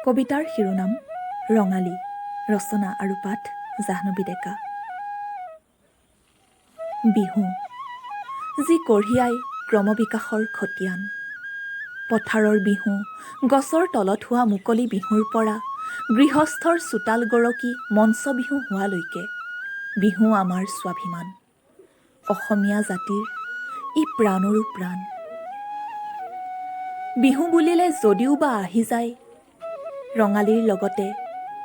কবিতাৰ শিৰোনাম ৰঙালী, ৰচনা আৰু পাঠ জাহ্নবী ডেকা। বিহু যি কঢ়িয়াই ক্ৰমবিকাশৰ খতিয়ান, পথাৰৰ বিহু, গছৰ তলত হোৱা মুকলি বিহুৰ পৰা গৃহস্থৰ চোতাল গৰকি মঞ্চ বিহু হোৱালৈকে বিহু আমাৰ স্বাভিমান। অসমীয়া জাতিৰ ই প্ৰাণৰো প্ৰাণ। বিহু বুলিলে যদিও বা আহি যায় ৰঙালীৰ লগতে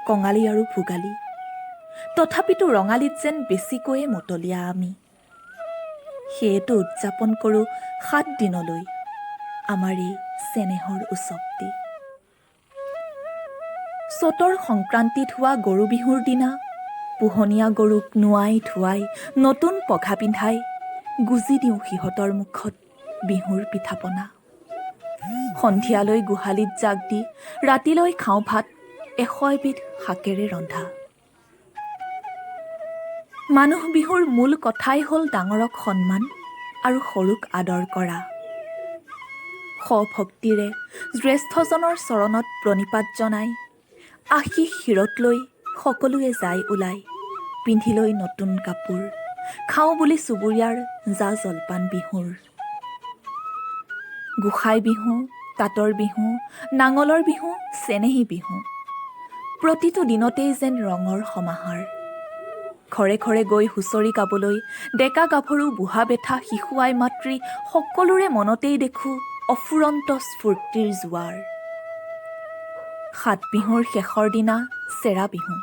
কঙালী আৰু ভোগালী, তথাপিতো ৰঙালীত যেন বেছিকৈয়ে মতলীয়া আমি। সেয়েতো উদযাপন কৰোঁ 7 দিনলৈ আমাৰ এই চেনেহৰ উৎসৱটি। চ'তৰ সংক্ৰান্তিত হোৱা গৰু বিহুৰ দিনা পোহনীয়া গৰুক নোৱাই ধুৱাই নতুন পঘা পিন্ধাই গুজি দিওঁ সিহঁতৰ মুখত বিহুৰ পিঠাপনা। সন্ধিয়ালৈ গোহালিত জাক দি ৰাতিলৈ খাওঁ ভাত 100 এবিধ শাকেৰে ৰন্ধা। মানুহ বিহুৰ মূল কথাই হ'ল ডাঙৰক সন্মান আৰু সৰুক আদৰ কৰা। সভক্তিৰে জ্যেষ্ঠজনৰ চৰণত প্ৰণিপাত জনাই আশীষ শিৰত লৈ সকলোৱে যায় ওলাই, পিন্ধি লৈ নতুন কাপোৰ, খাওঁ বুলি চুবুৰীয়াৰ জা জলপান বিহুৰ। গোসাই বিহু, তাঁতৰ বিহু, নাঙলৰ বিহু, চেনেহী বিহু, প্ৰতিটো দিনতেই যেন ৰঙৰ সমাহাৰ। ঘৰে ঘৰে গৈ হুঁচৰি গাবলৈ ডেকা গাভৰু, বুঢ়া বেথা, শিশু আই মাতৃ সকলোৰে মনতেই দেখোঁ অফুৰন্ত স্ফূৰ্তিৰ জোৱাৰ। 7 বিহুৰ শেষৰ দিনা চেৰা বিহু,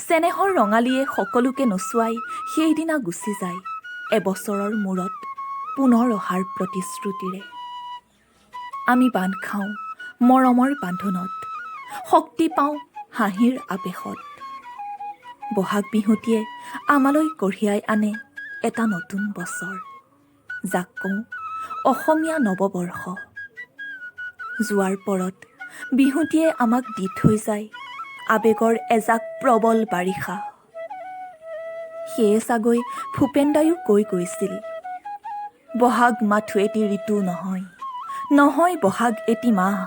চেনেহৰ ৰঙালীয়ে সকলোকে নচুৱাই সেইদিনা গুচি যায় এবছৰৰ মূৰত পুনৰ অহাৰ প্ৰতিশ্ৰুতিৰে। আমি বান্ধ খাওঁ মৰমৰ বান্ধোনত, শক্তি পাওঁ হাঁহিৰ আৱেশত। বহাগ বিহুটিয়ে আমালৈ কঢ়িয়াই আনে এটা নতুন বছৰ, যাক কওঁ অসমীয়া নৱবৰ্ষ। যোৱাৰ পৰত বিহুটিয়ে আমাক দি থৈ যায় আৱেগৰ এজাক প্ৰবল বাৰিষা। সেয়ে চাগৈ ভূপেনদায়ো কৈ গৈছিল, বহাগ মাথো এটি ঋতু নহয়, নহয় বহাগ এটি মাহ,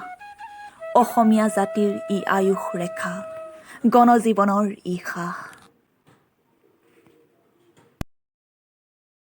অসমীয়া জাতিৰ ই আয়ুস ৰেখা, গণজীৱনৰ ই সাহ।